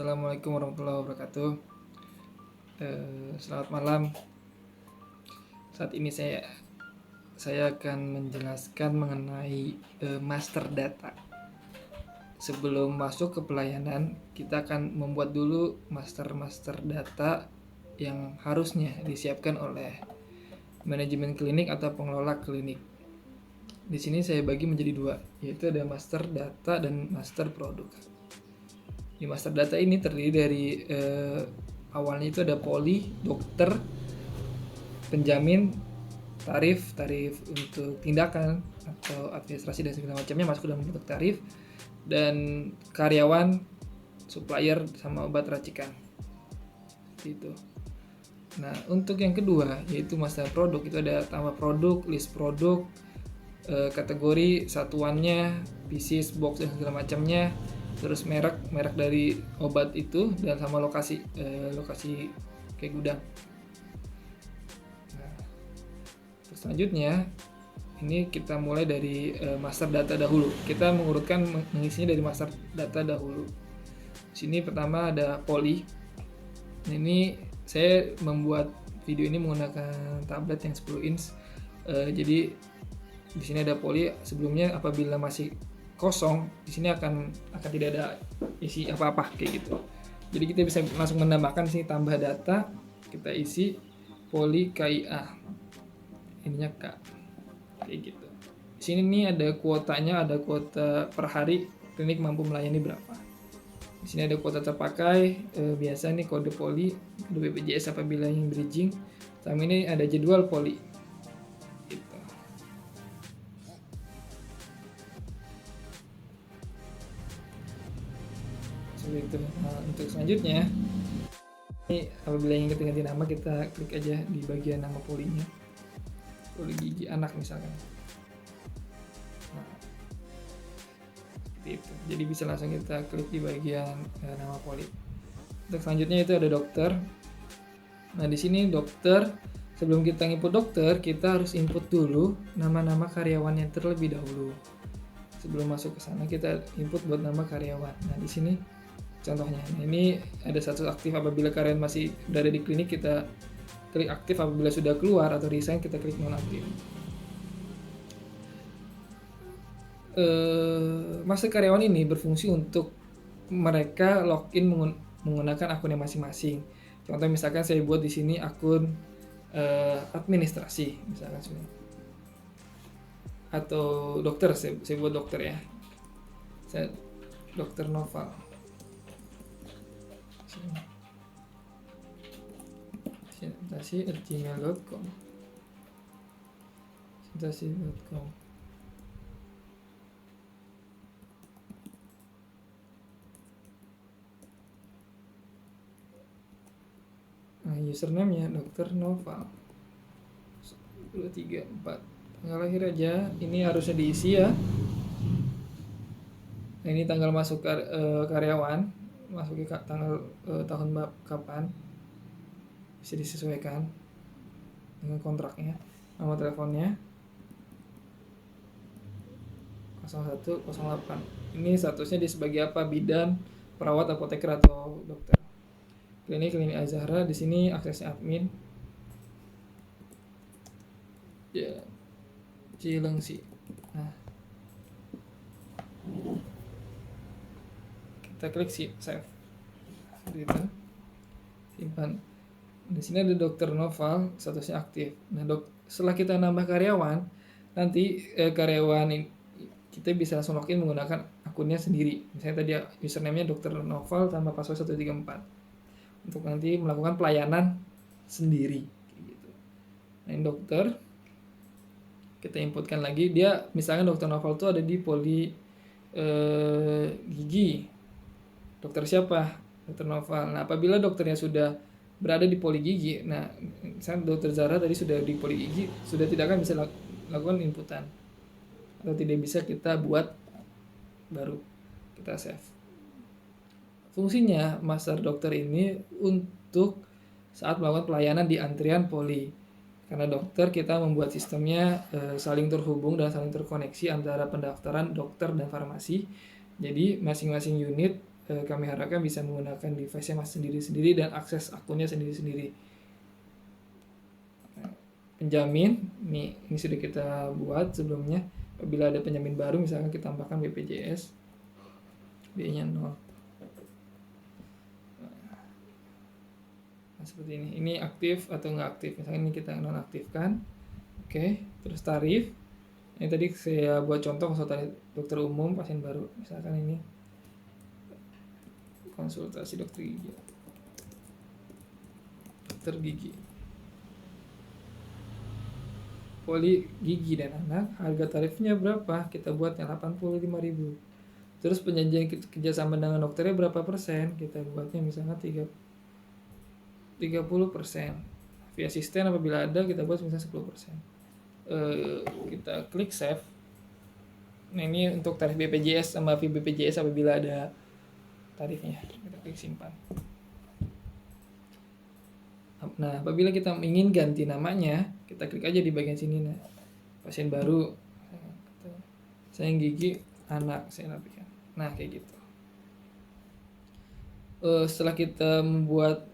Assalamualaikum warahmatullahi wabarakatuh. Selamat malam. Saat ini saya akan menjelaskan mengenai master data. Sebelum masuk ke pelayanan, kita akan membuat dulu master data yang harusnya disiapkan oleh manajemen klinik atau pengelola klinik. Di sini saya bagi menjadi dua, yaitu ada master data dan master produk. Di master data ini terdiri dari awalnya itu ada poli, dokter, penjamin, tarif untuk tindakan atau administrasi dan segala macamnya masuk dalam bentuk tarif, dan karyawan, supplier sama obat racikan. Itu. Nah, untuk yang kedua yaitu master produk, itu ada tambah produk, list produk, kategori, satuannya, pieces, box dan segala macamnya, terus merek dari obat itu, dan sama lokasi kayak gudang. Nah, terus selanjutnya ini kita mulai dari master data dahulu. Kita mengurutkan mengisinya dari master data dahulu. Di sini pertama ada poli. Ini saya membuat video ini menggunakan tablet yang 10 inch. Jadi di sini ada poli. Sebelumnya apabila masih kosong, di sini akan tidak ada isi apa-apa kayak gitu. Jadi kita bisa langsung menambahkan sini tambah data, kita isi poli KIA. Ininya K. Kayak gitu. Di sini nih ada kuotanya, ada kuota per hari klinik mampu melayani berapa. Di sini ada kuota terpakai, biasa nih kode poli, kode BPJS apabila yang bridging. Sama ini ada jadwal poli. Gitu. Seperti itu. Nah, untuk selanjutnya, ini apabila ingin ganti nama, kita klik aja di bagian nama polinya. Poli gigi anak misalkan. Nah, seperti itu. Jadi bisa langsung kita klik di bagian nama poli. Untuk selanjutnya itu ada dokter. Nah, di sini dokter, sebelum kita input dokter, kita harus input dulu nama-nama karyawan yang terlebih dahulu. Sebelum masuk ke sana kita input buat nama karyawan. Nah, di sini contohnya. Nah, ini ada status aktif apabila karyawan masih berada di klinik, kita klik aktif. Apabila sudah keluar atau resign, kita klik nonaktif. Master karyawan ini berfungsi untuk mereka login menggunakan akunnya masing-masing. Contoh misalkan saya buat di sini akun administrasi misalkan sini. Atau dokter, saya buat dokter ya. Saya Dokter Noval. Presentasi@gmail.com. Presentasi.com. Nah, username-nya Dokter Noval 234. Tanggal lahir aja ini harusnya diisi ya. Nah, ini tanggal masuk karyawan, masuknya tanggal tahun kapan, bisa disesuaikan dengan kontraknya. Nomor teleponnya 0108. Ini statusnya di sebagai apa? Bidan, perawat, apoteker atau dokter. Klinik Azahra. Di sini aksesnya admin. Ya, Cilengsi. Nah, kita klik save. Gitu. Simpan. Di sini ada Dokter Noval, statusnya aktif. Nah, setelah kita nambah karyawan, nanti karyawan ini kita bisa langsung login menggunakan akunnya sendiri. Misalnya tadi username-nya Dokter Noval tambah password 134. Untuk nanti melakukan pelayanan sendiri gitu. Nah, ini dokter, kita inputkan lagi. Dia misalkan Dokter Noval itu ada di poli gigi. Dokter siapa? Dokter Noval. Nah, apabila dokternya sudah berada di poli gigi, nah misalkan Dokter Zara tadi sudah di poli gigi, sudah tidak akan bisa lakukan inputan, atau tidak bisa kita buat baru, kita save. Fungsinya master dokter ini untuk saat melakukan pelayanan di antrian poli. Karena dokter kita membuat sistemnya saling terhubung dan saling terkoneksi antara pendaftaran dokter dan farmasi. Jadi masing-masing unit kami harapkan bisa menggunakan device-nya sendiri-sendiri dan akses akunnya sendiri-sendiri. Penjamin, ini sudah kita buat sebelumnya. Apabila ada penjamin baru, misalkan kita tambahkan BPJS, B-nya 0. Nah, seperti ini. Ini aktif atau nggak aktif. Misalkan ini kita nonaktifkan. Oke, terus tarif. Ini tadi saya buat contoh konsultasi dokter umum pasien baru. Misalkan ini konsultasi dokter gigi. Dokter gigi. Poli gigi dan anak, harga tarifnya berapa? Kita buatnya 85.000. Terus penjanjian kerjasama dengan dokternya berapa persen? Kita buatnya misalnya 30%. Via asisten apabila ada kita buat misalnya 10%. Kita klik save. Nah, ini untuk tarif BPJS sama fee BPJS apabila ada tarifnya. Kita klik simpan. Nah, apabila kita ingin ganti namanya, kita klik aja di bagian sini. Nah, pasien baru, saya gigi anak, saya rapikan. Nah, kayak gitu. Setelah kita membuat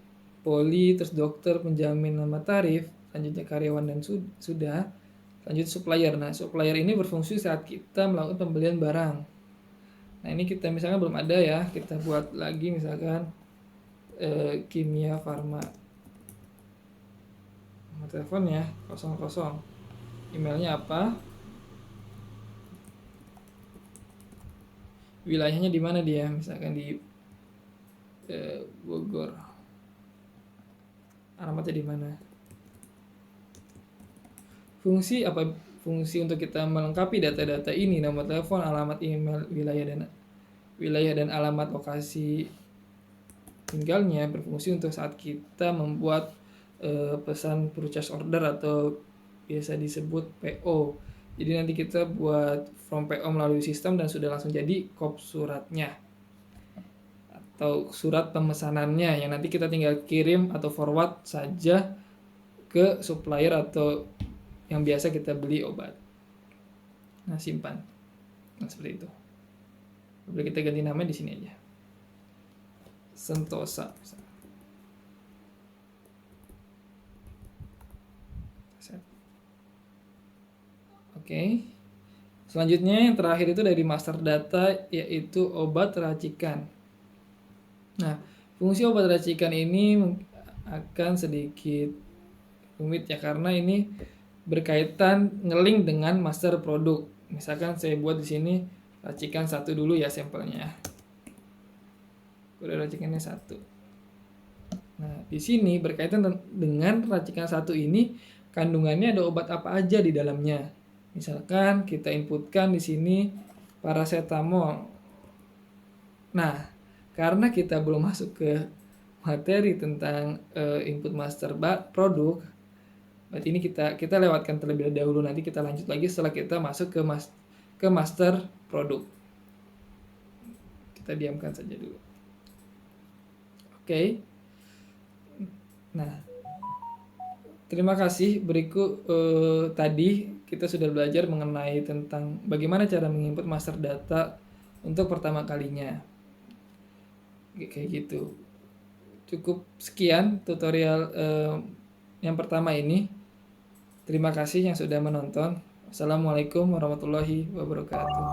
poli, terus dokter, penjamin, nama tarif, selanjutnya karyawan dan sudah, lanjut supplier. Nah, supplier ini berfungsi saat kita melakukan pembelian barang. Nah, ini kita misalkan belum ada ya, kita buat lagi misalkan kimia farma. Nomor teleponnya 00. Emailnya apa? Wilayahnya di mana dia? Misalkan di Bogor. Alamatnya di mana? Fungsi apa? Fungsi untuk kita melengkapi data-data ini, nomor telepon, alamat email, wilayah dan alamat lokasi tinggalnya berfungsi untuk saat kita membuat pesan purchase order atau biasa disebut PO. Jadi nanti kita buat from PO melalui sistem dan sudah langsung jadi kop suratnya atau surat pemesanannya yang nanti kita tinggal kirim atau forward saja ke supplier atau yang biasa kita beli obat. Nah, simpan. Nah, seperti itu. Boleh kita ganti nama di sini aja. Sentosa misalnya. Oke. Selanjutnya yang terakhir itu dari master data yaitu obat racikan. Nah, fungsi obat racikan ini akan sedikit rumit ya karena ini berkaitan ngelink dengan master produk. Misalkan saya buat di sini racikan 1 dulu ya sampelnya. Kode racikannya 1. Nah, di sini berkaitan dengan racikan 1 ini kandungannya ada obat apa aja di dalamnya. Misalkan kita inputkan di sini paracetamol. Nah, karena kita belum masuk ke materi tentang input master produk, berarti ini kita lewatkan terlebih dahulu. Nanti kita lanjut lagi setelah kita masuk ke master produk. Kita diamkan saja dulu. Oke. Nah, terima kasih. Berikut tadi kita sudah belajar mengenai tentang bagaimana cara menginput master data untuk pertama kalinya. Kayak gitu. Cukup sekian tutorial yang pertama ini. Terima kasih yang sudah menonton. Wassalamualaikum warahmatullahi wabarakatuh.